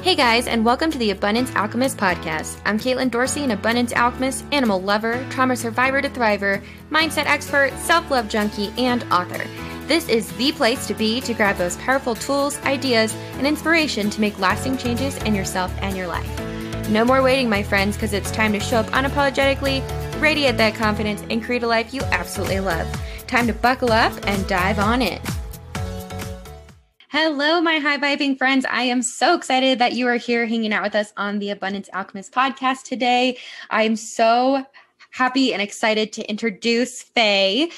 Hey guys, and welcome to the Abundance Alchemist podcast. I'm Caitlyn Dorsey, an Abundance Alchemist, animal lover, trauma survivor to thriver, mindset expert, self-love junkie, and author. This is the place to be to grab those powerful tools, ideas, and inspiration to make lasting changes in yourself and your life. No more waiting, my friends, because it's time to show up unapologetically, radiate that confidence, and create a life you absolutely love. Time to buckle up and dive on in. Hello, my high-vibing friends. I am so excited that you are here hanging out with us on the Abundance Alchemist podcast today. I am so happy and excited to introduce Faye.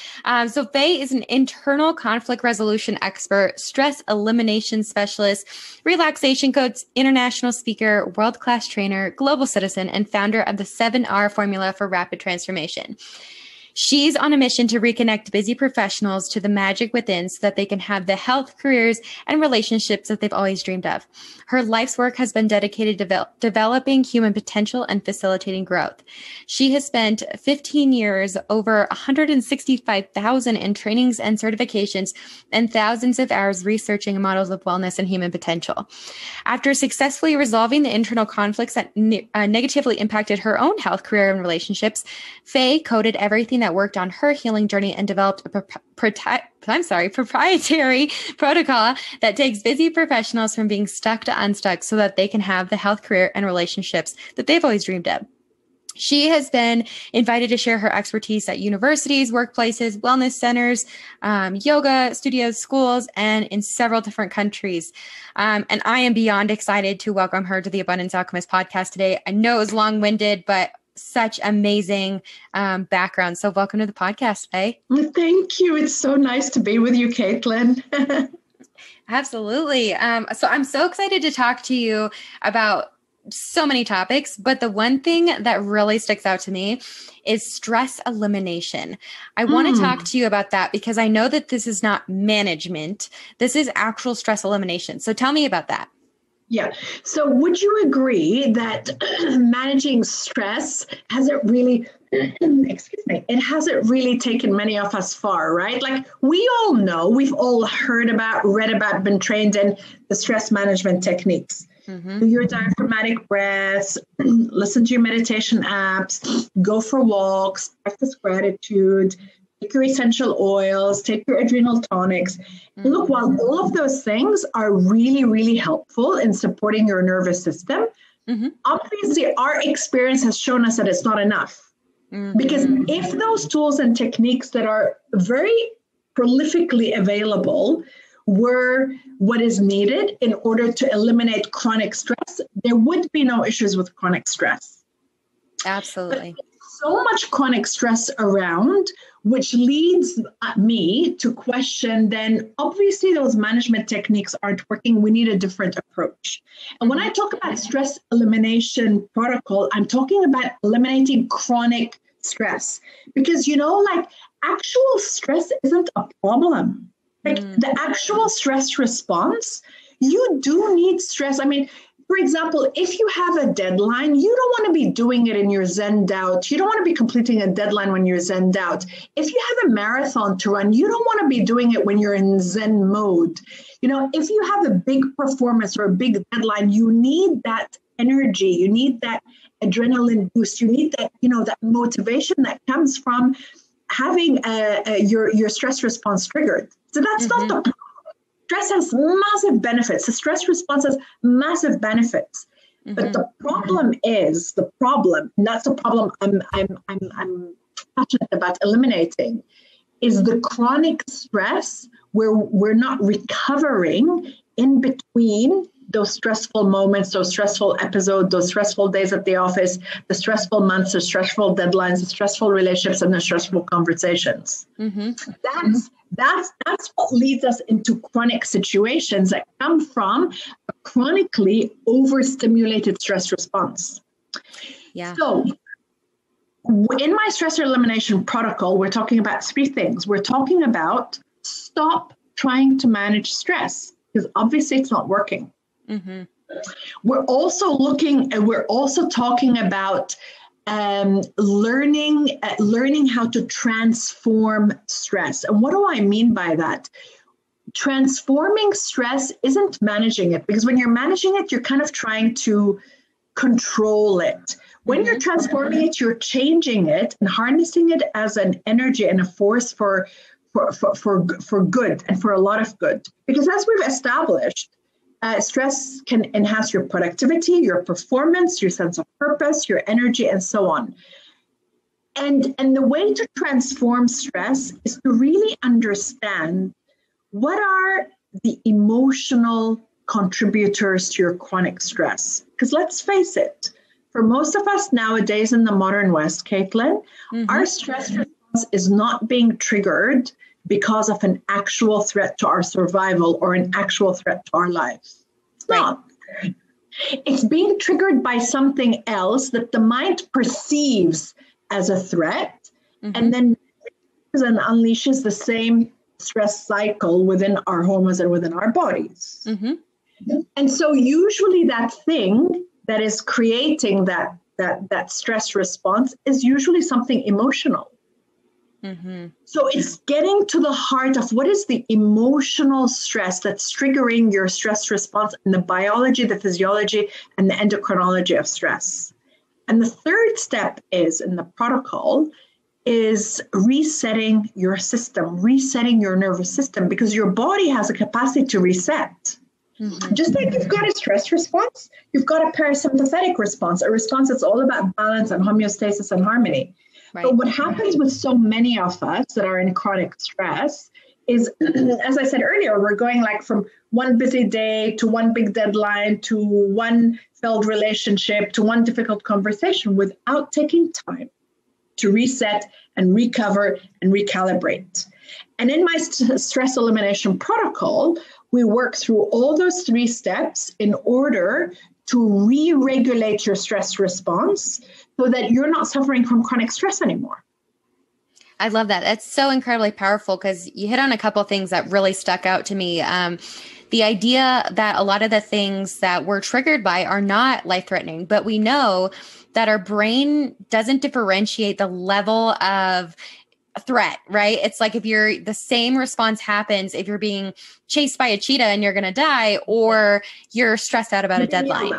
So Faye is an internal conflict resolution expert, stress elimination specialist, relaxation coach, international speaker, world-class trainer, global citizen, and founder of the 7R formula for rapid transformation. She's on a mission to reconnect busy professionals to the magic within so that they can have the health, careers, and relationships that they've always dreamed of. Her life's work has been dedicated to developing human potential and facilitating growth. She has spent 15 years, over 165,000 in trainings and certifications, and thousands of hours researching models of wellness and human potential. After successfully resolving the internal conflicts that negatively impacted her own health, career, and relationships, Faye coded everything that worked on her healing journey and developed a proprietary protocol that takes busy professionals from being stuck to unstuck so that they can have the health, career, and relationships that they've always dreamed of. She has been invited to share her expertise at universities, workplaces, wellness centers, yoga studios, schools, and in several different countries. And I am beyond excited to welcome her to the Abundance Alchemist podcast today. I know it was long-winded, but such amazing background. So welcome to the podcast, Faye. Thank you. It's so nice to be with you, Caitlyn. Absolutely. So I'm so excited to talk to you about so many topics, but the one thing that really sticks out to me is stress elimination. I want to talk to you about that because I know that this is not management. This is actual stress elimination. So tell me about that. Yeah. So would you agree that managing stress hasn't really, it hasn't really taken many of us far, right? Like we all know, we've all heard about, read about, been trained in the stress management techniques. Do your diaphragmatic breaths, listen to your meditation apps, go for walks, practice gratitude, take your essential oils, take your adrenal tonics. Look, while all of those things are really, really helpful in supporting your nervous system, obviously our experience has shown us that it's not enough. Because if those tools and techniques that are very prolifically available were what is needed in order to eliminate chronic stress, there would be no issues with chronic stress. Absolutely. But so much chronic stress around, which leads me to question, then obviously those management techniques aren't working. We need a different approach. And when I talk about stress elimination protocol, I'm talking about eliminating chronic stress because, actual stress isn't a problem. Like the actual stress response, you do need stress. I mean, for example, if you have a deadline, you don't want to be doing it in your zenned out. You don't want to be completing a deadline when you're zenned out. If you have a marathon to run, you don't want to be doing it when you're in zen mode. If you have a big performance or a big deadline, you need that energy. You need that adrenaline boost. You need that, that motivation that comes from having your stress response triggered. So that's not the problem. Stress has massive benefits. The stress response has massive benefits. But the problem is and that's the problem I'm passionate about eliminating, is the chronic stress where we're not recovering in between those stressful moments, those stressful episodes, those stressful days at the office, the stressful months, the stressful deadlines, the stressful relationships, and the stressful conversations. That's what leads us into chronic situations that come from a chronically overstimulated stress response. Yeah. So in my stress elimination protocol, we're talking about three things. We're talking about stop trying to manage stress because obviously it's not working. We're also talking about learning how to transform stress. And what do I mean by that? transforming stress isn't managing it, because when you're managing it, you're kind of trying to control it. When you're transforming it, you're changing it and harnessing it as an energy and a force for good, and for a lot of good. Because as we've established, stress can enhance your productivity, your performance, your sense of purpose, your energy, and so on. And the way to transform stress is to really understand what are the emotional contributors to your chronic stress. Because let's face it, for most of us nowadays in the modern West, Caitlyn, our stress response is not being triggered because of an actual threat to our survival or an actual threat to our lives. It's not. It's being triggered by something else that the mind perceives as a threat, and then unleashes the same stress cycle within our hormones and within our bodies. And so usually that thing that is creating that stress response is usually something emotional. So it's getting to the heart of what is the emotional stress that's triggering your stress response, and the biology, the physiology, and the endocrinology of stress. And the third step is in the protocol is resetting your system, resetting your nervous system, because your body has a capacity to reset. Just like you've got a stress response, you've got a parasympathetic response, a response that's all about balance and homeostasis and harmony. But what happens with so many of us that are in chronic stress is, as I said earlier, we're going like from one busy day to one big deadline to one failed relationship to one difficult conversation without taking time to reset and recover and recalibrate. And in my stress elimination protocol, we work through all those 3 steps in order to re-regulate your stress response so that you're not suffering from chronic stress anymore. I love that. That's so incredibly powerful, because you hit on a couple of things that really stuck out to me. The idea that a lot of the things that we're triggered by are not life-threatening, but we know that our brain doesn't differentiate the level of threat, right? It's like if the same response happens if you're being chased by a cheetah and you're going to die, or you're stressed out about a deadline.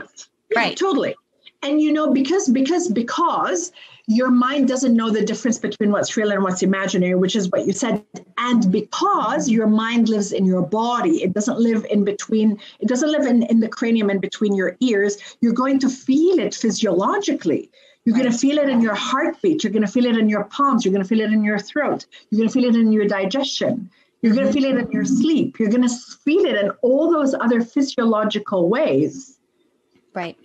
Yeah, totally. And because your mind doesn't know the difference between what's real and what's imaginary, which is what you said. And because your mind lives in your body, it doesn't live in between, it doesn't live in the cranium and between your ears, you're going to feel it physiologically. You're going to feel it in your heartbeat. You're going to feel it in your palms. You're going to feel it in your throat. You're going to feel it in your digestion. You're going to feel it in your sleep. You're going to feel it in all those other physiological ways. Right.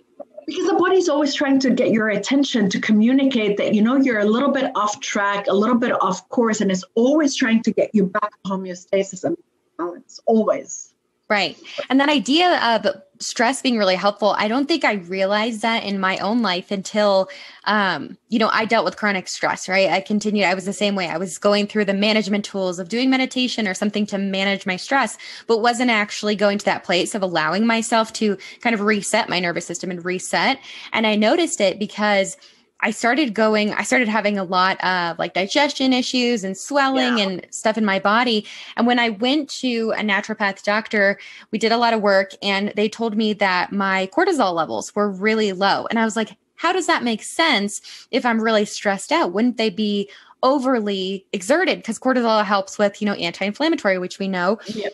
Because the body's always trying to get your attention to communicate that, you're a little bit off track, a little bit off course, and it's always trying to get you back to homeostasis and balance, always. Right. And that idea of stress being really helpful, I don't think I realized that in my own life until, I dealt with chronic stress, right? I was the same way. I was going through the management tools of doing meditation or something to manage my stress, but wasn't actually going to that place of allowing myself to kind of reset my nervous system and reset. And I noticed it because I started having a lot of like digestion issues and swelling and stuff in my body. And when I went to a naturopath doctor, we did a lot of work and they told me that my cortisol levels were really low. And I was like, how does that make sense if I'm really stressed out? Wouldn't they be overly exerted? Because cortisol helps with, anti-inflammatory, which we know. Yeah.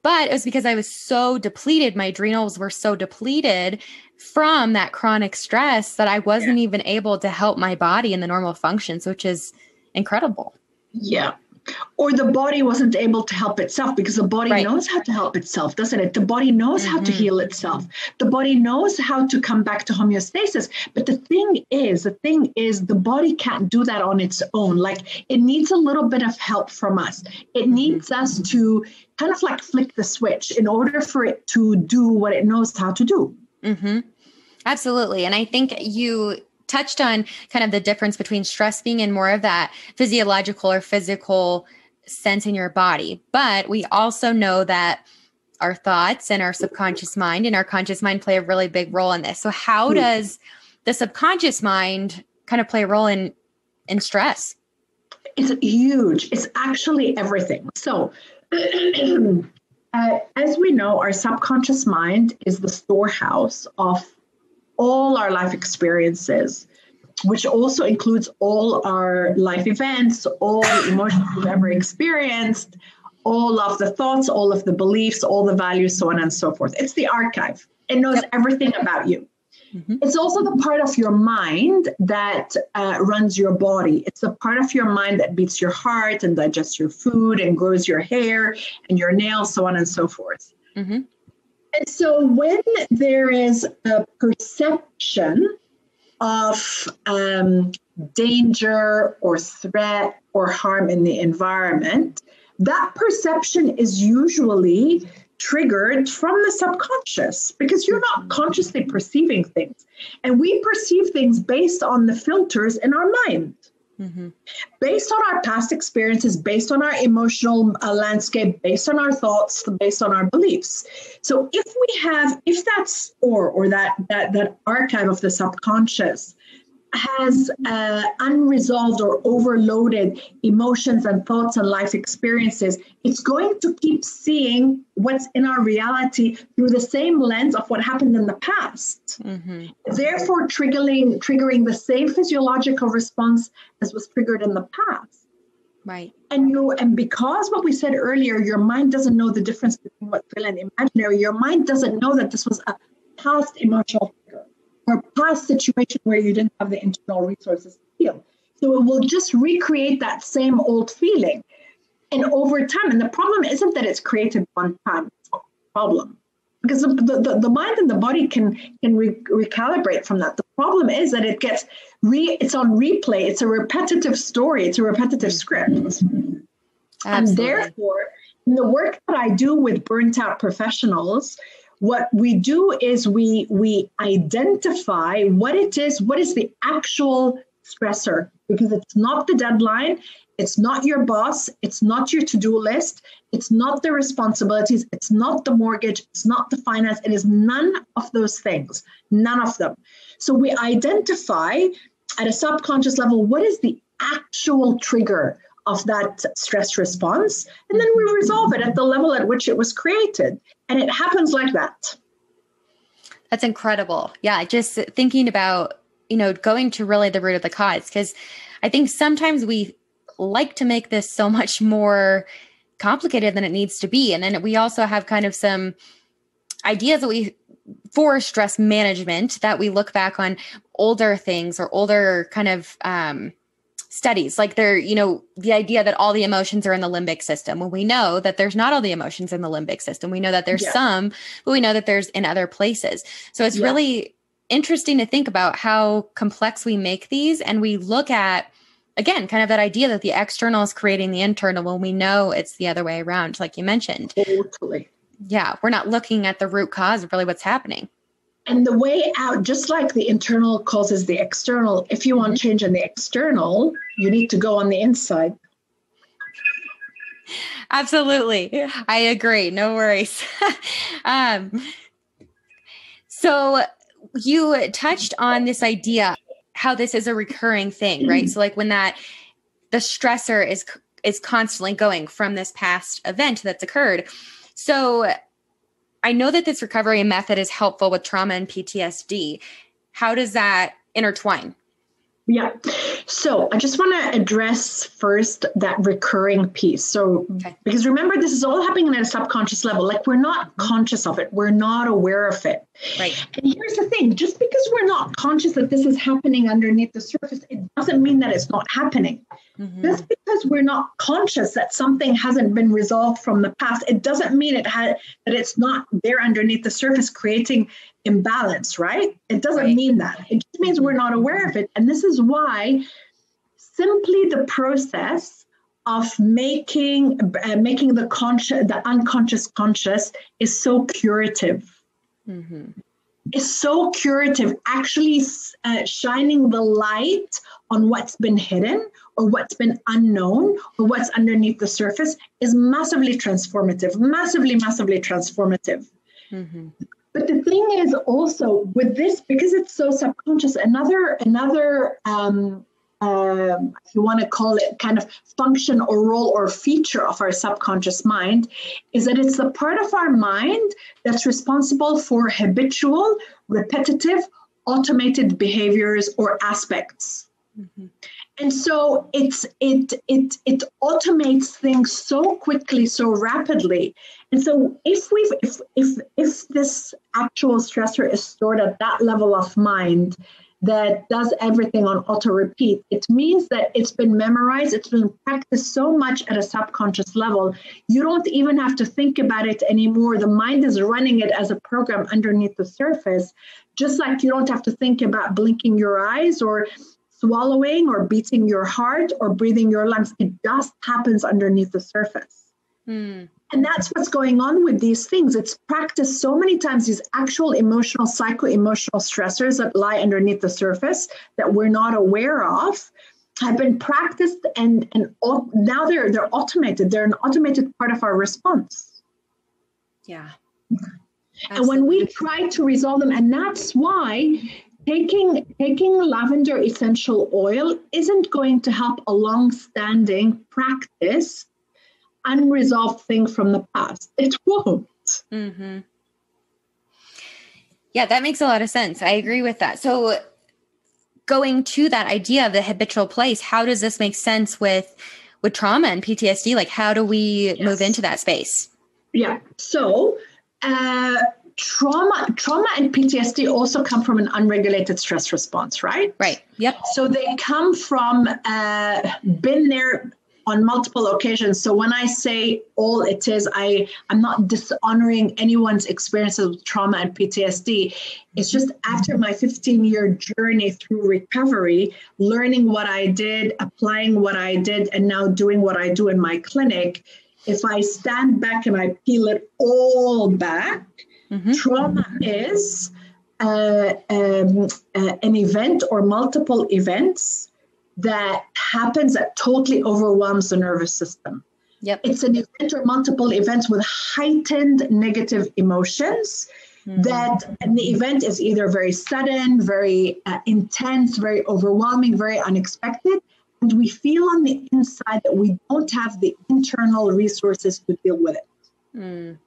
But it was because I was so depleted. My adrenals were so depleted from that chronic stress that I wasn't even able to help my body in the normal functions, which is incredible. Yeah. Or the body wasn't able to help itself, because the body knows how to help itself, doesn't it? The body knows how to heal itself. The body knows how to come back to homeostasis. But the thing is, the body can't do that on its own. Like, it needs a little bit of help from us. It needs us to kind of like flick the switch in order for it to do what it knows how to do. Absolutely. And I think you touched on kind of the difference between stress being in more of that physiological or physical sense in your body. But we also know that our thoughts and our subconscious mind and our conscious mind play a really big role in this. So how does the subconscious mind kind of play a role in stress? It's huge. It's actually everything. So As we know, our subconscious mind is the storehouse of all our life experiences, which also includes all our life events, all the emotions we've ever experienced, all of the thoughts, all of the beliefs, all the values, so on and so forth. It's the archive. It knows everything about you. Mm-hmm. It's also the part of your mind that runs your body. It's the part of your mind that beats your heart and digests your food and grows your hair and your nails, so on and so forth. Mm-hmm. And so when there is a perception of danger or threat or harm in the environment, that perception is usually triggered from the subconscious because you're not consciously perceiving things. And we perceive things based on the filters in our mind, based on our past experiences, based on our emotional landscape, based on our thoughts, based on our beliefs. So if that store or that archive of the subconscious has unresolved or overloaded emotions and thoughts and life experiences, it's going to keep seeing what's in our reality through the same lens of what happened in the past. Mm-hmm. Therefore, triggering the same physiological response as was triggered in the past. Right. And because what we said earlier, your mind doesn't know the difference between what's real and imaginary. Your mind doesn't know that this was a past emotional trigger or past situation where you didn't have the internal resources to heal. So it will just recreate that same old feeling. And over time, and the problem isn't that it's created one time, it's not a problem. Because the mind and the body can recalibrate from that. The problem is that it's on replay. It's a repetitive story. It's a repetitive script. Absolutely. And therefore, in the work that I do with burnt out professionals, what we do is we identify what it is, what is the actual stressor, because it's not the deadline, it's not your boss, it's not your to-do list, it's not the responsibilities, it's not the mortgage, it's not the finance, it is none of those things, none of them. So we identify at a subconscious level, what is the actual trigger of that stress response, and then we resolve it at the level at which it was created. And it happens like that. That's incredible. Yeah, just thinking about, going to really the root of the cause, because I think sometimes we like to make this so much more complicated than it needs to be. And then we also have kind of some ideas for stress management that we look back on older things or older kind of studies, like the idea that all the emotions are in the limbic system. When we know that there's not all the emotions in the limbic system, we know that there's some, but we know that there's in other places. So it's really interesting to think about how complex we make these. And we look at, again, kind of that idea that the external is creating the internal when we know it's the other way around, like you mentioned. Totally. Yeah. We're not looking at the root cause of really what's happening. And the way out, just like the internal causes the external, if you want change in the external, you need to go on the inside. Absolutely. I agree. No worries. So you touched on this idea, how this is a recurring thing, right? So like when the stressor is constantly going from this past event that's occurred. So I know that this recovery method is helpful with trauma and PTSD. How does that intertwine? Yeah. So I just want to address first that recurring piece. So, because remember, this is all happening at a subconscious level. Like we're not conscious of it. We're not aware of it. Right. And here's the thing, just because we're not conscious that this is happening underneath the surface, it doesn't mean that it's not happening. Mm-hmm. Just because we're not conscious that something hasn't been resolved from the past, it doesn't mean that it's not there underneath the surface creating imbalance, right? It doesn't mean that. It just means we're not aware of it. And this is why simply the process of making the unconscious conscious is so curative. Mm-hmm. It's so curative, actually shining the light on what's been hidden or what's been unknown or what's underneath the surface is massively transformative, massively transformative. Mm-hmm. But the thing is also with this, because it's so subconscious, another if you want to call it kind of function or role or feature of our subconscious mind, is that it's the part of our mind that's responsible for habitual, repetitive, automated behaviors or aspects. Mm-hmm. And so it automates things so quickly, so rapidly. And so if this actual stressor is stored at that level of mind that does everything on auto repeat, it means that it's been memorized, it's been practiced so much at a subconscious level, you don't even have to think about it anymore. The mind is running it as a program underneath the surface, just like you don't have to think about blinking your eyes or swallowing or beating your heart or breathing your lungs. It just happens underneath the surface. Mm. And that's what's going on with these things. It's practiced so many times, these actual emotional, psycho-emotional stressors that lie underneath the surface that we're not aware of have been practiced and now they're automated. They're an automated part of our response. Yeah. Absolutely. And when we try to resolve them, and that's why taking lavender essential oil isn't going to help a long-standing practice unresolved thing from the past. It won't. Mm-hmm. Yeah, that makes a lot of sense. I agree with that. So going to that idea of the habitual place, how does this make sense with trauma and PTSD? Like, how do we move into that space? Yeah. So trauma and PTSD also come from an unregulated stress response, right? Right. Yep. So they come from been there on multiple occasions. So when I say all it is, I'm not dishonoring anyone's experiences with trauma and PTSD. It's just after my 15-year journey through recovery, learning what I did, applying what I did, and now doing what I do in my clinic, if I stand back and I peel it all back, mm-hmm. Trauma is an event or multiple events that happens that totally overwhelms the nervous system. Yep. It's an event or multiple events with heightened negative emotions. Mm-hmm. And the event is either very sudden, very intense, very overwhelming, very unexpected. And we feel on the inside that we don't have the internal resources to deal with it. Mm.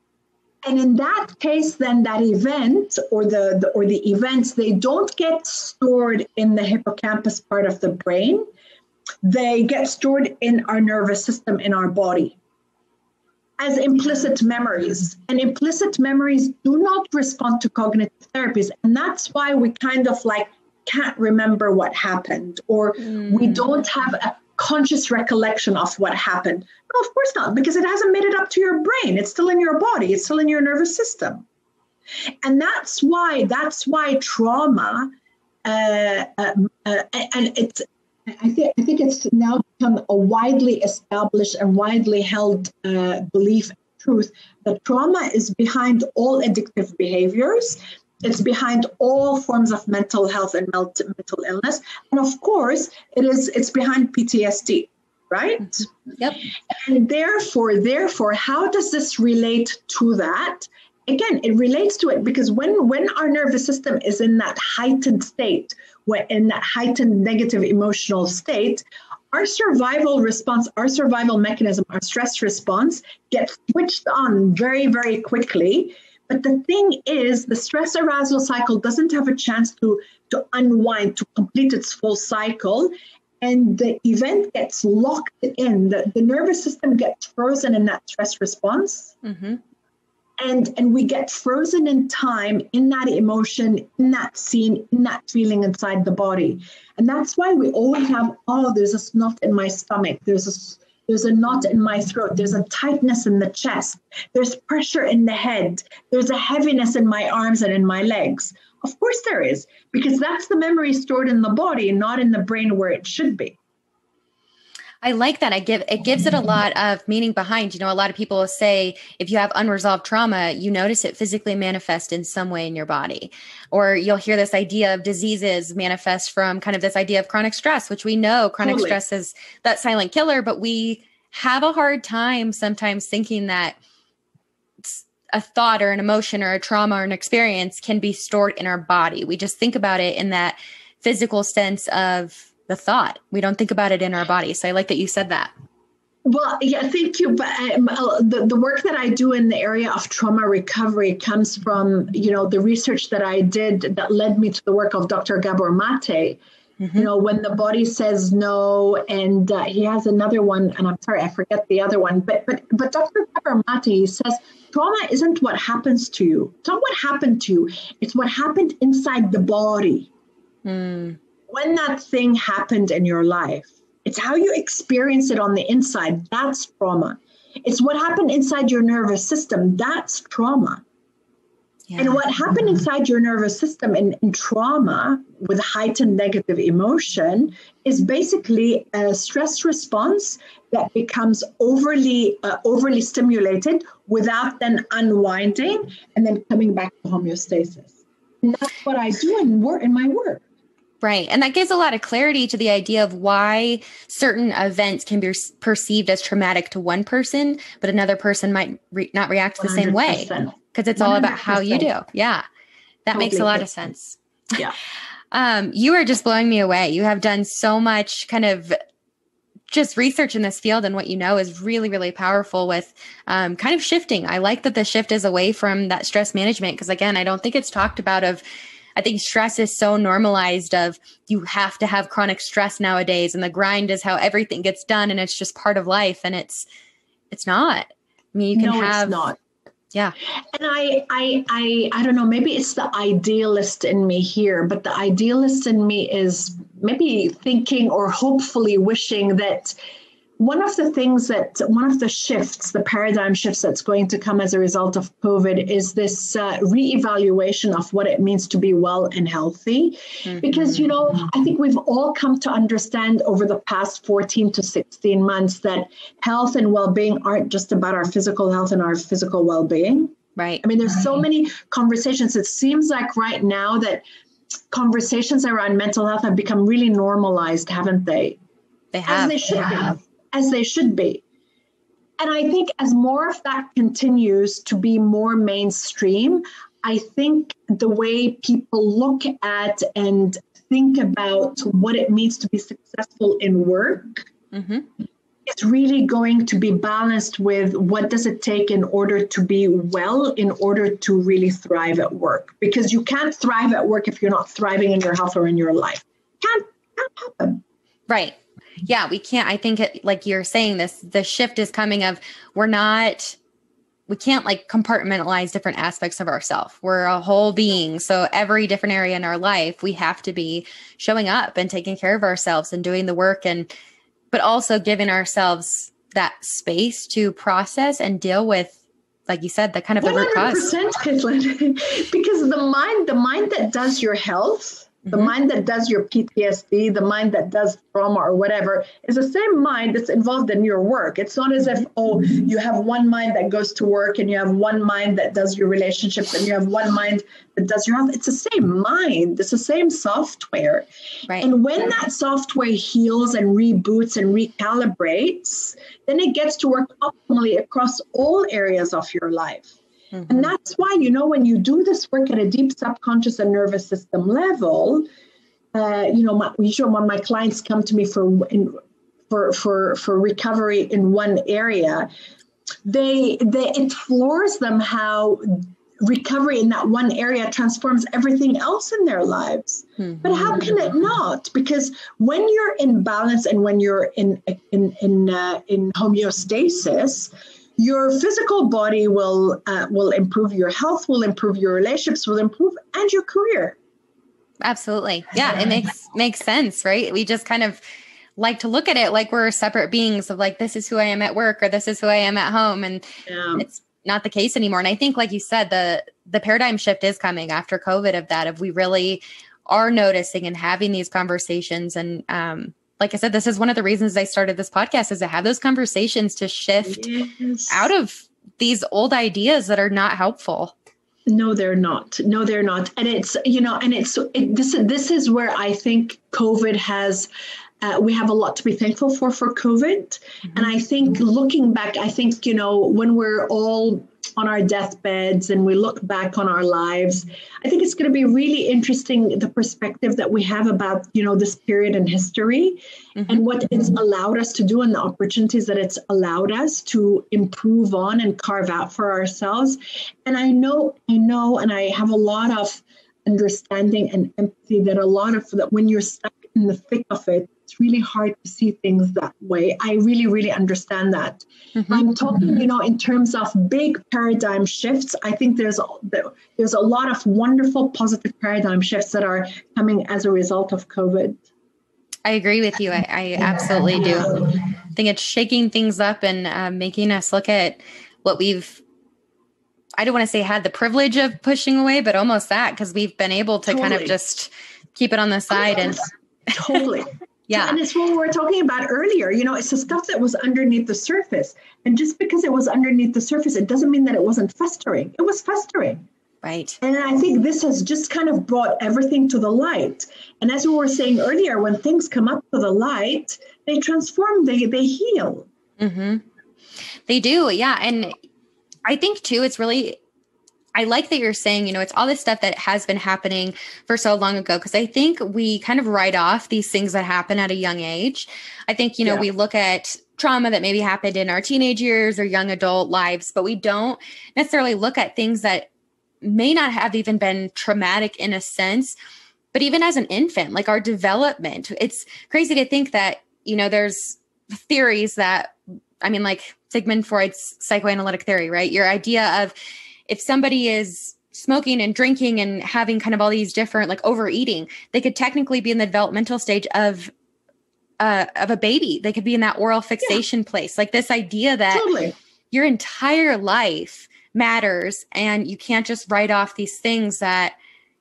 And in that case, then that event or the events, they don't get stored in the hippocampus part of the brain. They get stored in our nervous system, in our body, as implicit memories. And implicit memories do not respond to cognitive therapies. And that's why we kind of like can't remember what happened, or we don't have a conscious recollection of what happened. No, of course not, because it hasn't made it up to your brain. It's still in your body. It's still in your nervous system. And that's why trauma, and it's, I think it's now become a widely established and widely held belief and truth that trauma is behind all addictive behaviors. It's behind all forms of mental health and mental illness. And of course, it's behind PTSD, right? Yep. And therefore, how does this relate to that? Again, it relates to it because when our nervous system is in that heightened state, in that heightened negative emotional state, our survival response, our survival mechanism, our stress response gets switched on very, very quickly. But the thing is, the stress arousal cycle doesn't have a chance to unwind, to complete its full cycle. And the event gets locked in. The nervous system gets frozen in that stress response. Mm-hmm. And we get frozen in time, in that emotion, in that scene, in that feeling inside the body. And that's why we always have, there's a knot in my stomach. There's a knot in my throat. There's a tightness in the chest. There's pressure in the head. There's a heaviness in my arms and in my legs. Of course there is, because that's the memory stored in the body, not in the brain where it should be. I like that. It gives it a lot of meaning behind. A lot of people say if you have unresolved trauma, you notice it physically manifest in some way in your body. Or you'll hear this idea of diseases manifest from kind of this idea of chronic stress, which we know chronic stress is that silent killer, but we have a hard time sometimes thinking that a thought or an emotion or a trauma or an experience can be stored in our body. We just think about it in that physical sense of the thought. We don't think about it in our body. So I like that you said that. Well, yeah, thank you. But the work that I do in the area of trauma recovery comes from, the research that I did that led me to the work of Dr. Gabor Mate. When the body says no, and he has another one, and I'm sorry, I forget the other one. But Dr. Gabor Mate says trauma isn't what happens to you. It's not what happened to you. It's what happened inside the body. When that thing happened in your life. It's how you experience it on the inside. That's trauma. It's what happened inside your nervous system. That's trauma. Yeah. And what happened inside your nervous system in trauma with heightened negative emotion is basically a stress response that becomes overly stimulated without then unwinding and then coming back to homeostasis. And that's what I do in my work. Right. And that gives a lot of clarity to the idea of why certain events can be perceived as traumatic to one person, but another person might not react the same way, because it's all about how you do. Yeah. That totally makes a lot of sense. Yeah. You are just blowing me away. You have done so much kind of just research in this field, and what you know is really, really powerful with kind of shifting. I like that the shift is away from that stress management, because again, I don't think it's talked about I think stress is so normalized of you have to have chronic stress nowadays, and the grind is how everything gets done, and it's just part of life. And it's not. I mean, you can have. It's not. Yeah. And I don't know, maybe it's the idealist in me here, but the idealist in me is maybe thinking or hopefully wishing that one of the shifts, the paradigm shifts that's going to come as a result of COVID is this reevaluation of what it means to be well and healthy. Mm-hmm. Because, I think we've all come to understand over the past 14 to 16 months that health and well-being aren't just about our physical health and our physical well-being. Right. I mean, there's so many conversations. It seems like right now that conversations around mental health have become really normalized, haven't they? They have. As they should be. As they should be. And I think as more of that continues to be more mainstream, I think the way people look at and think about what it means to be successful in work is really going to be balanced with what does it take in order to be well, in order to really thrive at work. Because you can't thrive at work if you're not thriving in your health or in your life. Can't happen. Right. Yeah, we can't. I think like you're saying the shift is coming of we can't like compartmentalize different aspects of ourselves. We're a whole being. So every different area in our life, we have to be showing up and taking care of ourselves and doing the work, but also giving ourselves that space to process and deal with, like you said, the kind of the root cause. 100%, Caitlyn. Because the mind that does your health, the mind that does your PTSD, the mind that does trauma or whatever, is the same mind that's involved in your work. It's not as if, you have one mind that goes to work and you have one mind that does your relationships and you have one mind that does your health. It's the same mind. It's the same software. Right. And when that software heals and reboots and recalibrates, then it gets to work optimally across all areas of your life. Mm-hmm. And that's why, when you do this work at a deep subconscious and nervous system level, usually when my clients come to me for recovery in one area, it floors them how recovery in that one area transforms everything else in their lives. Mm-hmm. But how can it not? Because when you're in balance and when you're in homeostasis, your physical body will improve, your health will improve, your relationships will improve, and your career. Absolutely. Yeah, it makes sense, right? We just kind of like to look at it like we're separate beings of like, this is who I am at work or this is who I am at home. And it's not the case anymore. And I think, like you said, the paradigm shift is coming after COVID of we really are noticing and having these conversations. And like I said, this is one of the reasons I started this podcast, is to have those conversations to shift out of these old ideas that are not helpful. No, they're not. And it's, this is where I think COVID has We have a lot to be thankful for COVID. And I think looking back, I think, when we're all on our deathbeds and we look back on our lives, I think it's going to be really interesting, the perspective that we have about, this period in history and what it's allowed us to do and the opportunities that it's allowed us to improve on and carve out for ourselves. And I know, and I have a lot of understanding and empathy that when you're stuck in the thick of it, it's really hard to see things that way. I really, really understand that. I'm talking, in terms of big paradigm shifts. I think there's a lot of wonderful positive paradigm shifts that are coming as a result of COVID. I agree with you. I absolutely do. I think it's shaking things up and making us look at what I don't want to say had the privilege of pushing away, but almost that, because we've been able to kind of just keep it on the side. And totally. Yeah. And it's what we were talking about earlier. It's the stuff that was underneath the surface. And just because it was underneath the surface, it doesn't mean that it wasn't festering. It was festering. Right. And I think this has just kind of brought everything to the light. And as we were saying earlier, when things come up to the light, they transform, they heal. They do. Yeah. And I think too, I like that you're saying, it's all this stuff that has been happening for so long ago, because I think we kind of write off these things that happen at a young age. I think, we look at trauma that maybe happened in our teenage years or young adult lives, but we don't necessarily look at things that may not have even been traumatic in a sense, but even as an infant, like our development. It's crazy to think that, there's theories that, like Sigmund Freud's psychoanalytic theory, right? Your idea of if somebody is smoking and drinking and having kind of all these different, like overeating, they could technically be in the developmental stage of a baby. They could be in that oral fixation place. Like this idea that your entire life matters and you can't just write off these things that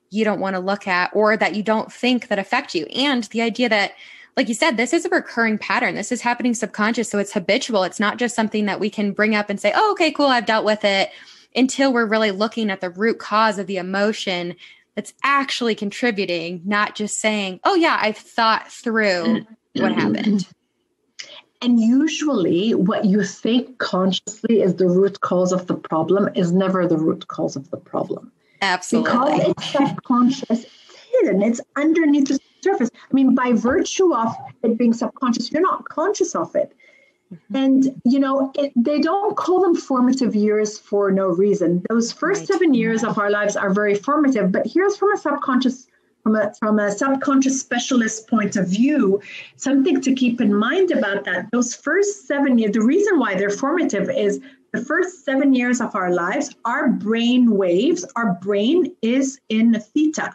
you don't want to look at or that you don't think that affect you. And the idea that, like you said, this is a recurring pattern. This is happening subconscious. So it's habitual. It's not just something that we can bring up and say, oh, okay, cool, I've dealt with it, until we're really looking at the root cause of the emotion that's actually contributing, not just saying, oh yeah, I've thought through what happened. And usually what you think consciously is the root cause of the problem is never the root cause of the problem. Absolutely. Because it's subconscious, it's hidden, it's underneath the surface. By virtue of it being subconscious, you're not conscious of it. And, they don't call them formative years for no reason. Those first 7 years of our lives are very formative, but here's from a subconscious specialist point of view, something to keep in mind about that. Those first 7 years, the reason why they're formative is the first 7 years of our lives, our brain is in theta.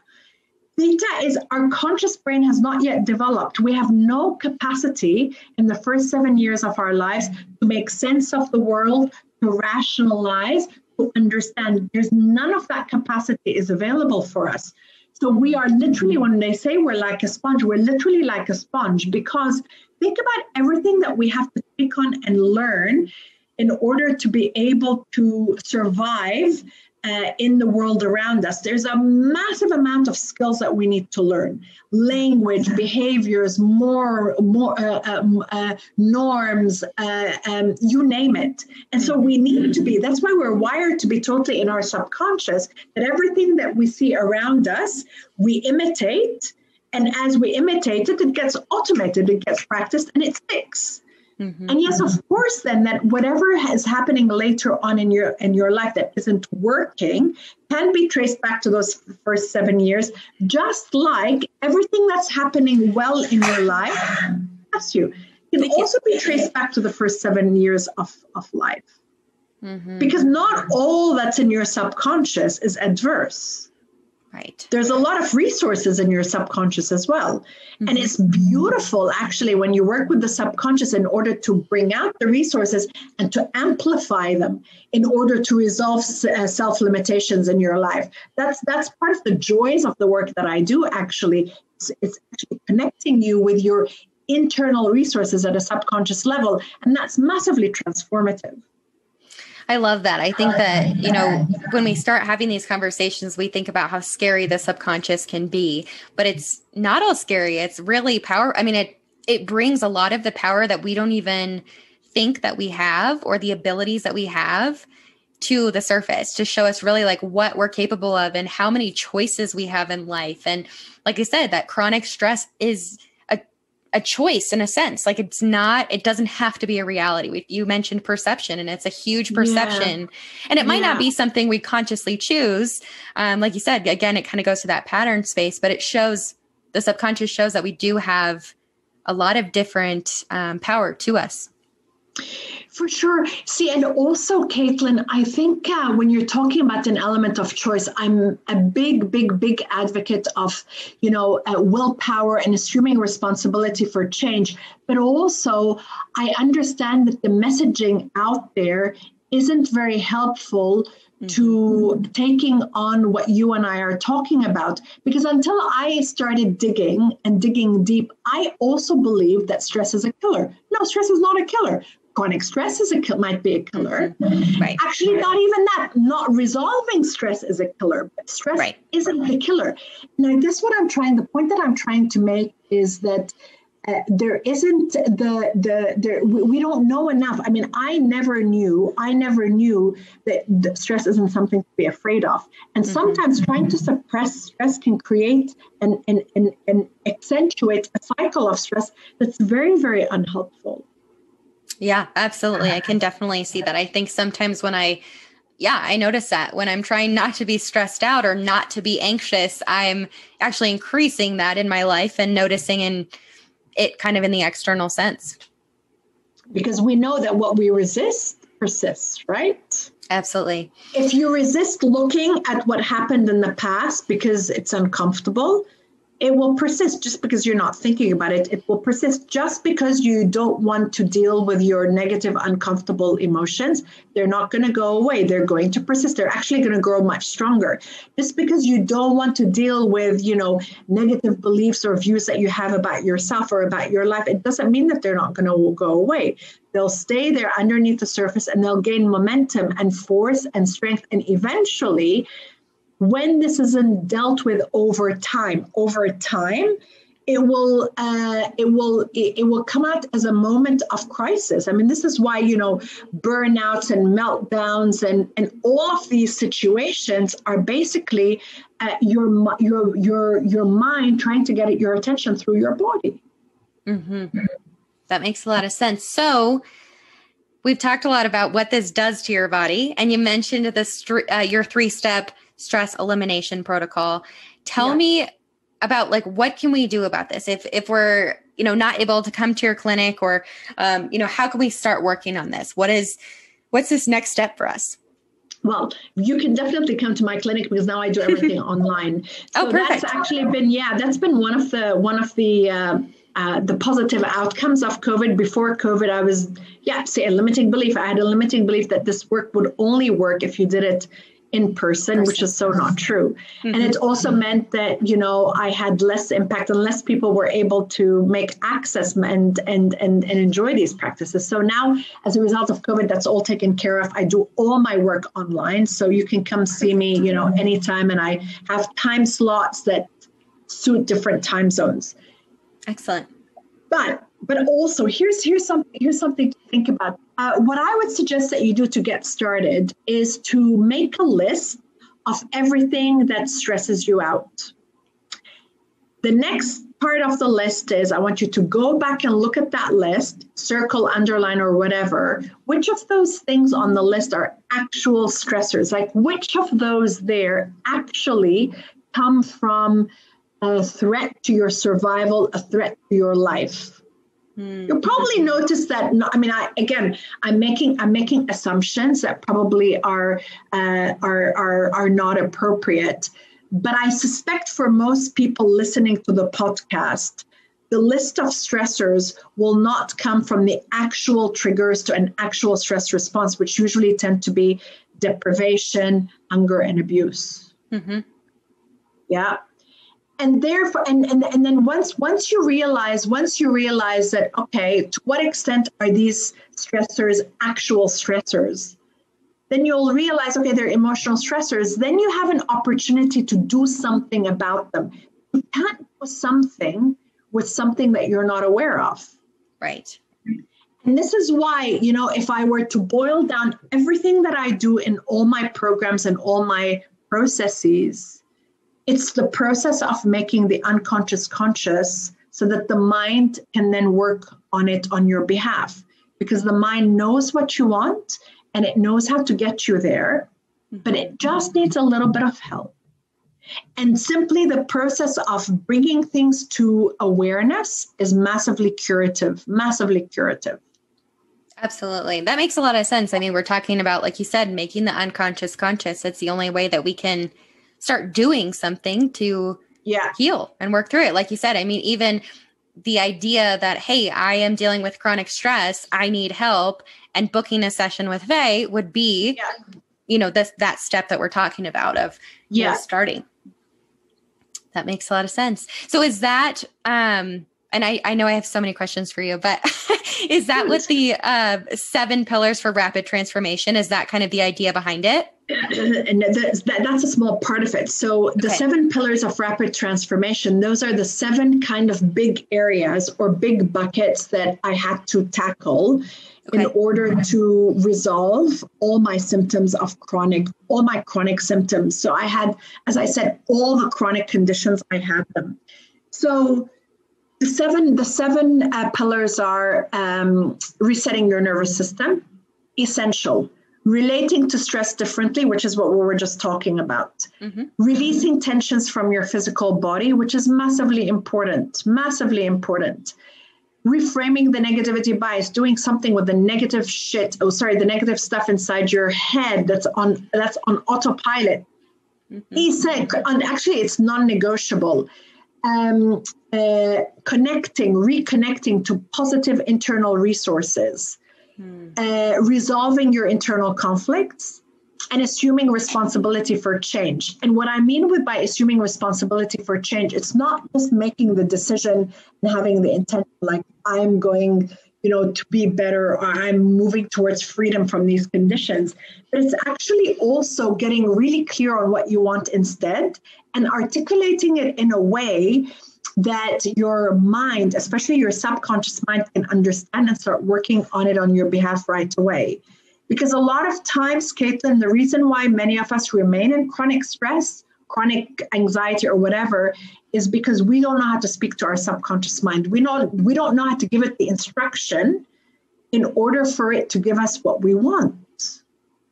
Theta is our conscious brain has not yet developed. We have no capacity in the first 7 years of our lives to make sense of the world, to rationalize, to understand. There's none of that capacity is available for us. So we are literally, when they say we're like a sponge, we're literally like a sponge, because think about everything that we have to take on and learn in order to be able to survive in the world around us. There's a massive amount of skills that we need to learn: language, behaviors, norms, you name it. And so we need to be, that's why we're wired to be totally in our subconscious, that everything that we see around us, we imitate. And as we imitate it, it gets automated, it gets practiced, and it sticks. And yes, of course, then that whatever is happening later on in your life that isn't working can be traced back to those first 7 years, just like everything that's happening well in your life, bless you, can also be traced back to the first 7 years of life. Because not all that's in your subconscious is adverse. Right. There's a lot of resources in your subconscious as well. And it's beautiful, actually, when you work with the subconscious in order to bring out the resources and to amplify them in order to resolve self-limitations in your life. That's part of the joys of the work that I do, actually. It's actually connecting you with your internal resources at a subconscious level. And that's massively transformative. I love that. I think that, when we start having these conversations, we think about how scary the subconscious can be, but it's not all scary. It's really powerful. it brings a lot of the power that we don't even think that we have, or the abilities that we have, to the surface, to show us really like what we're capable of and how many choices we have in life. And like I said, that chronic stress is a choice in a sense. Like it doesn't have to be a reality. You mentioned perception, and it's a huge perception. Yeah. And it might not be something we consciously choose. Like you said, again, it kind of goes to that pattern space, but the subconscious shows that we do have a lot of different power to us. For sure. See, and also, Caitlyn, I think when you're talking about an element of choice, I'm a big advocate of, willpower and assuming responsibility for change. But also, I understand that the messaging out there isn't very helpful to taking on what you and I are talking about. Because until I started digging deep, I also believed that stress is a killer. No, stress is not a killer. Chronic stress might be a killer. Right. Actually, not even that. Not resolving stress is a killer, but stress isn't the killer. And I guess the point that I'm trying to make is that there isn't we don't know enough. I mean, I never knew that stress isn't something to be afraid of. And sometimes trying to suppress stress can create and accentuate a cycle of stress that's very, very unhelpful. Yeah, absolutely. I can definitely see that. I think sometimes when I notice that when I'm trying not to be stressed out or not to be anxious, I'm actually increasing that in my life and noticing it kind of in the external sense. Because we know that what we resist persists, right? Absolutely. If you resist looking at what happened in the past because it's uncomfortable, it will persist. Just because you're not thinking about it, it will persist. Just because you don't want to deal with your negative, uncomfortable emotions, they're not going to go away. They're going to persist. They're actually going to grow much stronger. Just because you don't want to deal with, negative beliefs or views that you have about yourself or about your life, it doesn't mean that they're not going to go away. They'll stay there underneath the surface, and they'll gain momentum and force and strength. And eventually, when this isn't dealt with over time, it will come out as a moment of crisis. I mean, this is why, burnouts and meltdowns and all of these situations are basically your mind trying to get your attention through your body. Mm-hmm. That makes a lot of sense. So we've talked a lot about what this does to your body, and you mentioned this your 3-step stress elimination protocol. Tell me about what can we do about this? If we're, not able to come to your clinic, or, how can we start working on this? What's this next step for us? Well, you can definitely come to my clinic because now I do everything online. So that's actually been, that's been one of the positive outcomes of COVID. Before COVID, I was, say a limiting belief. I had a limiting belief that this work would only work if you did it in person, which is so not true. Mm-hmm. And it also meant that, I had less impact and less people were able to make access and enjoy these practices. So now, as a result of COVID, that's all taken care of. I do all my work online. So you can come see me, anytime. And I have time slots that suit different time zones. Excellent. But also here's something to think about. What I would suggest that you do to get started is to make a list of everything that stresses you out. The next part of the list is I want you to go back and look at that list, circle, underline, or whatever. Which of those things on the list are actual stressors? Like which of those there actually come from a threat to your survival, a threat to your life? You'll probably notice that. I'm making assumptions that probably are not appropriate. But I suspect for most people listening to the podcast, the list of stressors will not come from the actual triggers to an actual stress response, which usually tend to be deprivation, hunger, and abuse. Mm-hmm. Yeah. And therefore, and then once you realize that, okay, to what extent are these stressors actual stressors? Then you'll realize, okay, they're emotional stressors. Then you have an opportunity to do something about them. You can't do something with something that you're not aware of. Right. And this is why, if I were to boil down everything that I do in all my programs and all my processes, it's the process of making the unconscious conscious so that the mind can then work on it on your behalf. Because the mind knows what you want and it knows how to get you there, but it just needs a little bit of help. And simply the process of bringing things to awareness is massively curative, massively curative. Absolutely. That makes a lot of sense. I mean, we're talking about, like you said, making the unconscious conscious. It's the only way that we can start doing something to heal and work through it. Like you said, I mean, even the idea that, hey, I am dealing with chronic stress, I need help, and booking a session with Faye would be, that step that we're talking about of starting. That makes a lot of sense. So is that, and I know I have so many questions for you, but is that what the 7 pillars for rapid transformation, is that kind of the idea behind it? And that's a small part of it. So the 7 pillars of rapid transformation, those are the 7 kind of big areas or big buckets that I had to tackle in order to resolve all my symptoms of all my chronic symptoms. So I had, as I said, all the chronic conditions, I had them. So the seven pillars are resetting your nervous system, essential. Relating to stress differently, which is what we were just talking about. Mm-hmm. Releasing tensions from your physical body, which is massively important, massively important. Reframing the negativity bias, doing something with the negative the negative stuff inside your head that's on autopilot. Mm-hmm. And actually, it's non-negotiable. Reconnecting to positive internal resources. Resolving your internal conflicts and assuming responsibility for change. And what I mean by assuming responsibility for change, it's not just making the decision and having the intention like I'm going, to be better or I'm moving towards freedom from these conditions, but it's actually also getting really clear on what you want instead and articulating it in a way that your mind, especially your subconscious mind, can understand and start working on it on your behalf right away. Because a lot of times, Caitlyn, the reason why many of us remain in chronic stress, chronic anxiety or whatever, is because we don't know how to speak to our subconscious mind. We don't know how to give it the instruction in order for it to give us what we want.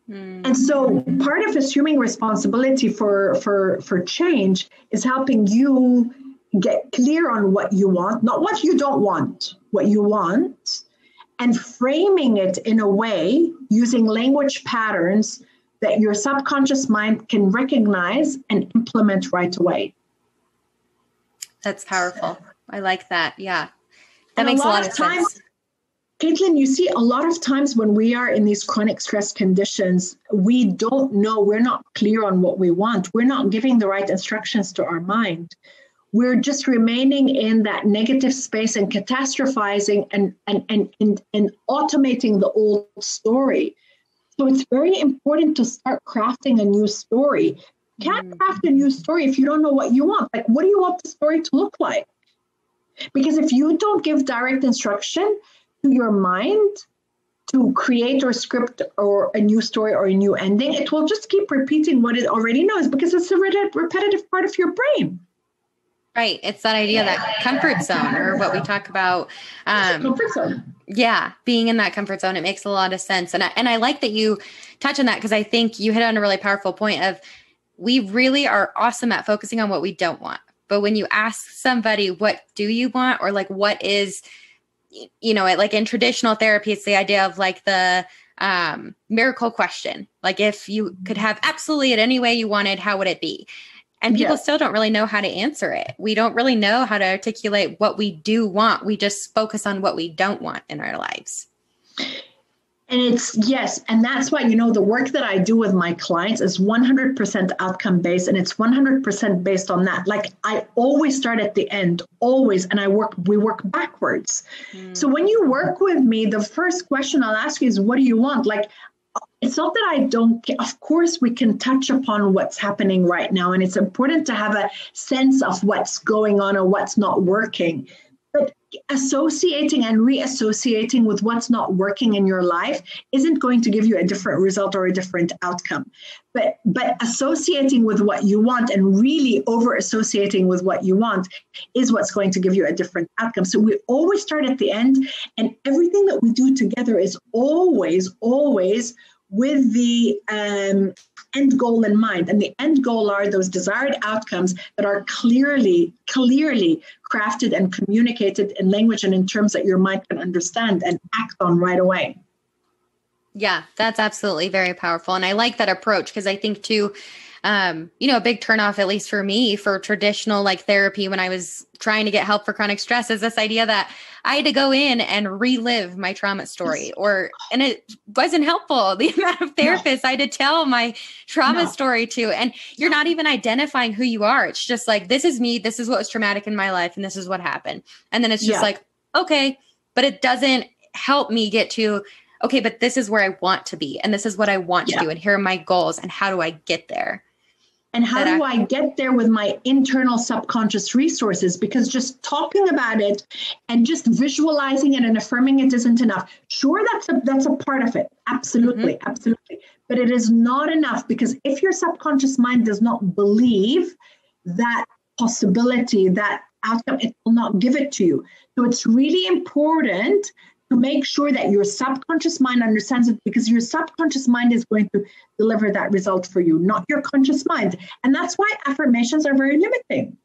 And so part of assuming responsibility for change is helping you get clear on what you want, not what you don't want, what you want, and framing it in a way using language patterns that your subconscious mind can recognize and implement right away. That's powerful. I like that. Yeah. That makes a lot of sense. Caitlyn, you see, a lot of times when we are in these chronic stress conditions, we don't know, we're not clear on what we want. We're not giving the right instructions to our mind. We're just remaining in that negative space and catastrophizing and automating the old story. So it's very important to start crafting a new story. You can't craft a new story if you don't know what you want. Like, what do you want the story to look like? Because if you don't give direct instruction to your mind to create or script or a new story or a new ending, it will just keep repeating what it already knows because it's a repetitive part of your brain. Right. It's that idea, that comfort zone, or what we talk about. Comfort zone. Yeah. Being in that comfort zone. It makes a lot of sense. And I like that you touch on that, because I think you hit on a really powerful point of, we really are awesome at focusing on what we don't want. But when you ask somebody, what do you want? Or like, what is, like in traditional therapy, it's the idea of like the miracle question. Like, if you could have absolutely it any way you wanted, how would it be? And people still don't really know how to answer it. We don't really know how to articulate what we do want. We just focus on what we don't want in our lives. And and that's why, the work that I do with my clients is 100% outcome based, and it's 100% based on that. Like, I always start at the end, always, and we work backwards. So when you work with me, the first question I'll ask you is, what do you want? Like, it's not that I don't care. Of course, we can touch upon what's happening right now, and it's important to have a sense of what's going on or what's not working. associating and reassociating with what's not working in your life isn't going to give you a different result or a different outcome. But associating with what you want and really over associating with what you want is what's going to give you a different outcome. So we always start at the end, and everything that we do together is always with the end goal in mind. And the end goal are those desired outcomes that are clearly crafted and communicated in language and in terms that your mind can understand and act on right away. Yeah, that's absolutely very powerful. And I like that approach because I think too, a big turnoff, at least for me, for traditional like therapy when I was trying to get help for chronic stress is this idea that I had to go in and relive my trauma story and it wasn't helpful. The amount of therapists I had to tell my trauma story to, and you're not even identifying who you are. It's just like, this is me. This is what was traumatic in my life. And this is what happened. And then it's just like, okay, but it doesn't help me get to, okay, but this is where I want to be. And this is what I want to do. And here are my goals. And how do I get there? And how do I get there with my internal subconscious resources? Because just talking about it and just visualizing it and affirming it isn't enough. Sure, that's a part of it. Absolutely, absolutely. But it is not enough, because if your subconscious mind does not believe that possibility, that outcome, it will not give it to you. So it's really important to make sure that your subconscious mind understands it, because your subconscious mind is going to deliver that result for you, not your conscious mind. And that's why affirmations are very limiting.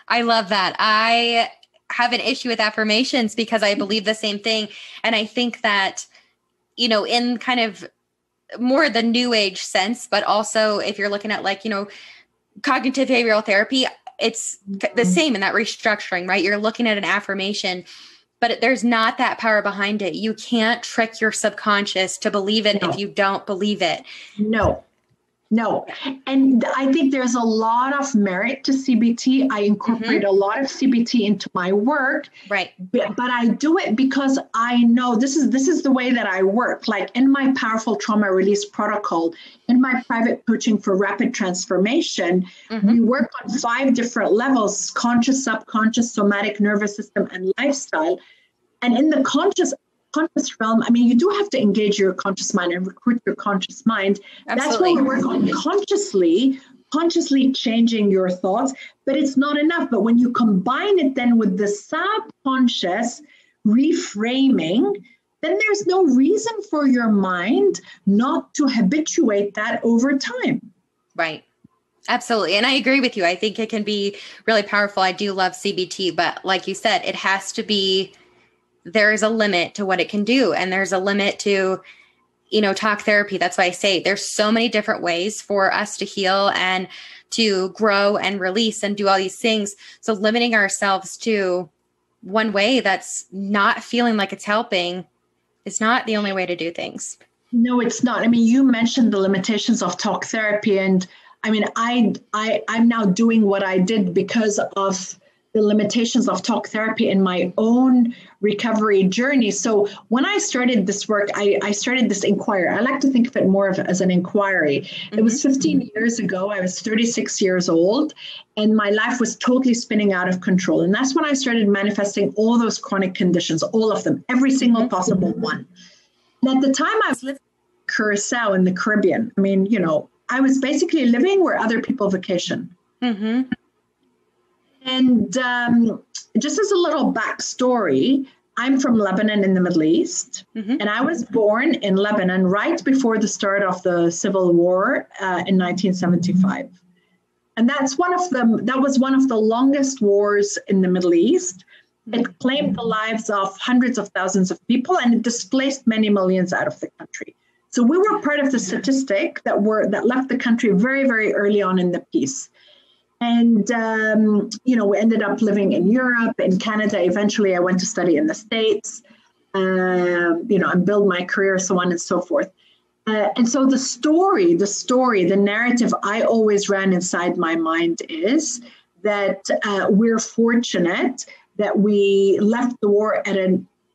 I love that. I have an issue with affirmations because I believe the same thing. And I think that, in kind of more the new age sense, but also if you're looking at like, cognitive behavioral therapy, it's the same in that restructuring, right? You're looking at an affirmation, but there's not that power behind it. You can't trick your subconscious to believe it if you don't believe it. No. And I think there's a lot of merit to CBT. I incorporate a lot of CBT into my work. Right. But I do it because I know this is the way that I work. Like in my powerful trauma release protocol, in my private coaching for rapid transformation, we work on 5 different levels: conscious, subconscious, somatic, nervous system, and lifestyle. And in the conscious realm, I mean, you do have to engage your conscious mind and recruit your conscious mind. Absolutely. That's where we work on consciously changing your thoughts, but it's not enough. But when you combine it then with the subconscious reframing, then there's no reason for your mind not to habituate that over time. Right. Absolutely. And I agree with you. I think it can be really powerful. I do love CBT, but like you said, it has to be, there's a limit to what it can do. And there's a limit to, talk therapy. That's why I say there's so many different ways for us to heal and to grow and release and do all these things. So limiting ourselves to one way that's not feeling like it's helping is not the only way to do things. No, it's not. I mean, you mentioned the limitations of talk therapy. And I mean, I'm now doing what I did because of the limitations of talk therapy in my own recovery journey. So when I started this work, I started this inquiry. I like to think of it more as an inquiry. It was 15 years ago. I was 36 years old, and my life was totally spinning out of control. And that's when I started manifesting all those chronic conditions, all of them, every single possible one. And at the time, I was living in Curacao in the Caribbean. I mean, I was basically living where other people vacation. And just as a little backstory, I'm from Lebanon in the Middle East, and I was born in Lebanon right before the start of the Civil War in 1975. And that was one of the longest wars in the Middle East. It claimed the lives of hundreds of thousands of people, and it displaced many millions out of the country. So we were part of the statistic that left the country very, very early on in the peace. And, we ended up living in Europe, in Canada. Eventually, I went to study in the States, and build my career, so on and so forth. And so the narrative I always ran inside my mind is that we're fortunate that we left the war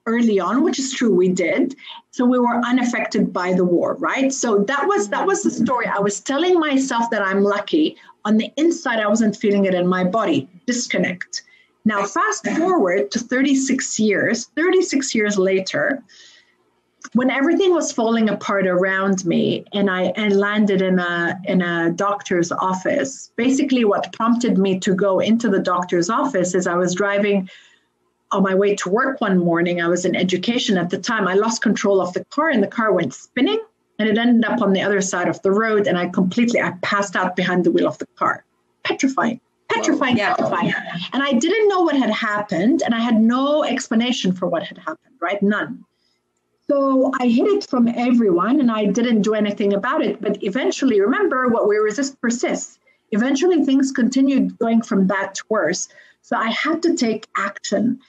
early on, which is true, we did. So we were unaffected by the war, right? So that was the story. I was telling myself that I'm lucky. On the inside, I wasn't feeling it in my body, disconnect. Now, fast forward to 36 years later, when everything was falling apart around me and I landed in a doctor's office, basically what prompted me to go into the doctor's office is I was driving on my way to work one morning. I was in education at the time. I lost control of the car and the car went spinning and it ended up on the other side of the road. And I passed out behind the wheel of the car. Petrifying. Yeah. And I didn't know what had happened. And I had no explanation for what had happened, right? None. So I hid it from everyone and I didn't do anything about it. But eventually, remember, what we resist persists. Eventually, things continued going from bad to worse. So I had to take action.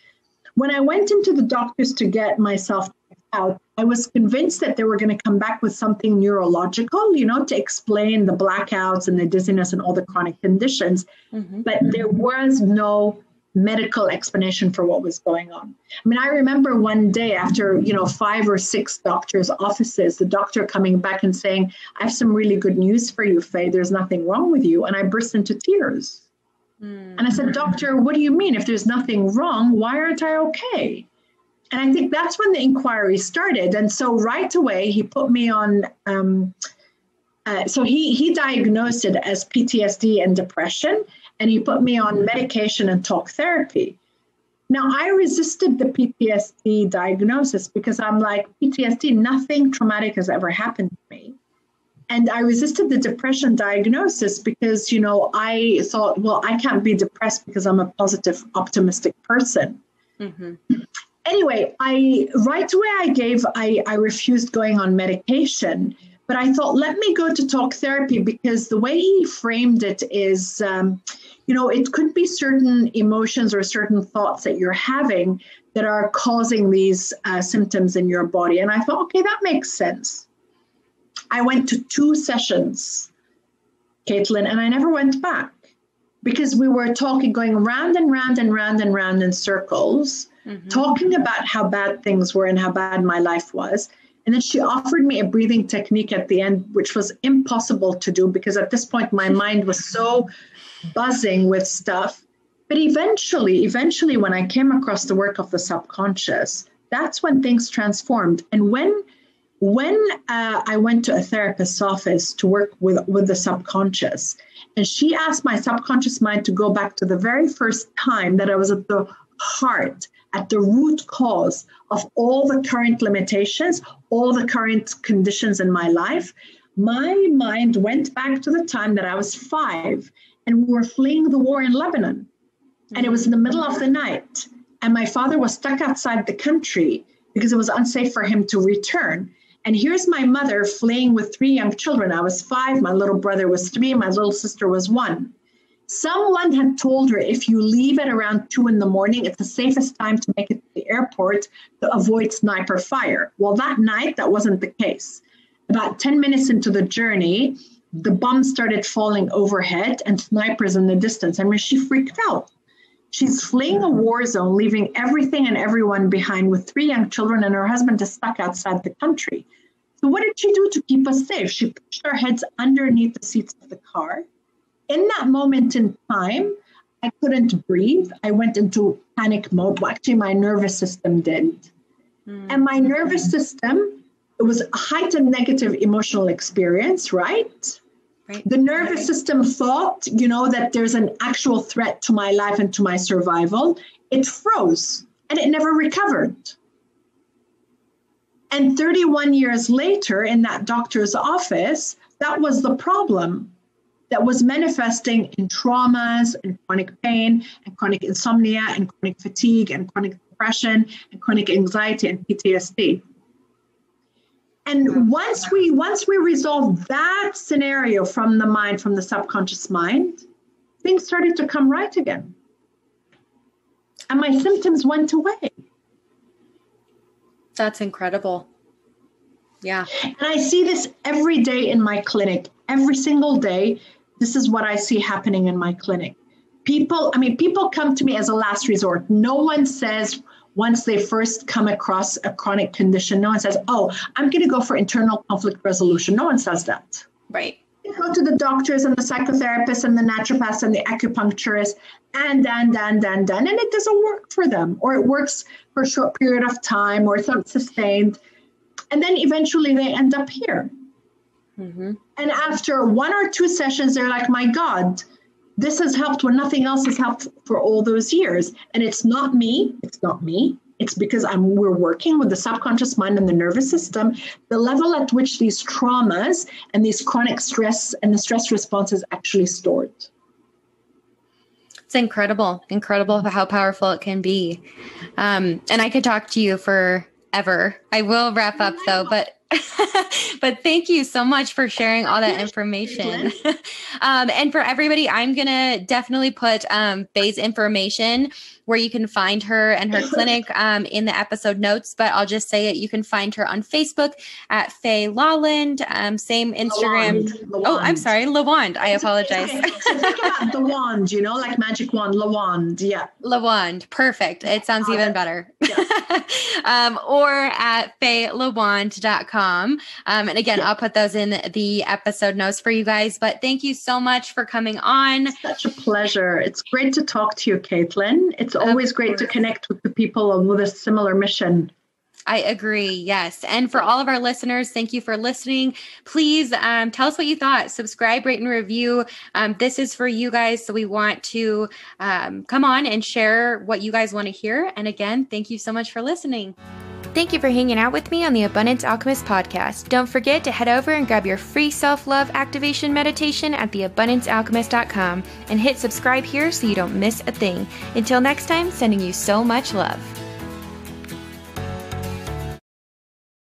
When I went into the doctors to get myself checked out, I was convinced that they were going to come back with something neurological, to explain the blackouts and the dizziness and all the chronic conditions. Mm-hmm. But there was no medical explanation for what was going on. I mean, I remember one day after, 5 or 6 doctors' offices, the doctor coming back and saying, I have some really good news for you, Faye. There's nothing wrong with you. And I burst into tears. And I said, Doctor, what do you mean? If there's nothing wrong, why aren't I okay? And I think that's when the inquiry started. And so right away, he put me on, so he diagnosed it as PTSD and depression, and he put me on medication and talk therapy. Now, I resisted the PTSD diagnosis because I'm like, PTSD, nothing traumatic has ever happened to me. And I resisted the depression diagnosis because, I thought, well, I can't be depressed because I'm a positive, optimistic person. Mm-hmm. Anyway, right away I refused going on medication, but I thought, let me go to talk therapy because the way he framed it is, it could be certain emotions or certain thoughts that you're having that are causing these symptoms in your body. And I thought, okay, that makes sense. I went to 2 sessions, Caitlyn, and I never went back because we were going round and round and round and round in circles, mm-hmm. talking about how bad things were and how bad my life was. And then she offered me a breathing technique at the end, which was impossible to do because at this point, my mind was so buzzing with stuff. But eventually, when I came across the work of the subconscious, that's when things transformed. And when I went to a therapist's office to work with the subconscious, and she asked my subconscious mind to go back to the very first time that I was at the heart, at the root cause of all the current limitations, all the current conditions in my life, my mind went back to the time that I was 5 and we were fleeing the war in Lebanon. And it was in the middle of the night. And my father was stuck outside the country because it was unsafe for him to return. And here's my mother fleeing with 3 young children. I was 5, my little brother was 3, my little sister was 1. Someone had told her, if you leave at around 2 in the morning, it's the safest time to make it to the airport to avoid sniper fire. Well, that night, that wasn't the case. About 10 minutes into the journey, the bombs started falling overhead and snipers in the distance. I mean, she freaked out. She's fleeing a war zone, leaving everything and everyone behind with 3 young children, and her husband is stuck outside the country. So what did she do to keep us safe? She pushed our heads underneath the seats of the car. In that moment in time, I couldn't breathe. I went into panic mode. Well, actually, my nervous system did. And my nervous system, it was a heightened negative emotional experience, right? The nervous system thought, that there's an actual threat to my life and to my survival. It froze and it never recovered. And 31 years later in that doctor's office, that was the problem that was manifesting in traumas and chronic pain and chronic insomnia and chronic fatigue and chronic depression and chronic anxiety and PTSD. And once we resolved that scenario from the mind, from the subconscious mind, things started to come right again. And my symptoms went away. That's incredible. Yeah. And I see this every day in my clinic. Every single day, this is what I see happening in my clinic. People come to me as a last resort. No one says, once they first come across a chronic condition, no one says, oh, I'm going to go for internal conflict resolution. No one says that. Right. They go go to the doctors and the psychotherapists and the naturopaths and the acupuncturists and it doesn't work for them, or it works for a short period of time, or it's not sustained. And then eventually they end up here. Mm-hmm. And after 1 or 2 sessions, they're like, my God, this has helped when nothing else has helped for all those years. And it's not me. It's because we're working with the subconscious mind and the nervous system, the level at which these traumas and these chronic stress and the stress response is actually stored. It's incredible how powerful it can be. And I could talk to you forever. I will wrap up though, but thank you so much for sharing all that information. And for everybody, I'm going to definitely put Faye's information where you can find her and her clinic in the episode notes, but I'll just say it. You can find her on Facebook at Faye Lawand, same Instagram. Lawand. Oh, I'm sorry, Lawand. I apologize. Okay. So think about the wand, like magic wand, Lawand. Yeah. Lawand. Perfect. It sounds even better. Yeah. Or at FayeLawand.com. And again, I'll put those in the episode notes for you guys, but thank you so much for coming on. Such a pleasure. It's great to talk to you, Caitlyn. It's always great to connect with the people with a similar mission. I agree. Yes. And for all of our listeners, thank you for listening. Please tell us what you thought. Subscribe, rate, and review. This is for you guys. So we want to come on and share what you guys want to hear. And again, thank you so much for listening. Thank you for hanging out with me on the Abundance Alchemist podcast. Don't forget to head over and grab your free self-love activation meditation at theabundancealchemist.com and hit subscribe here so you don't miss a thing. Until next time, sending you so much love.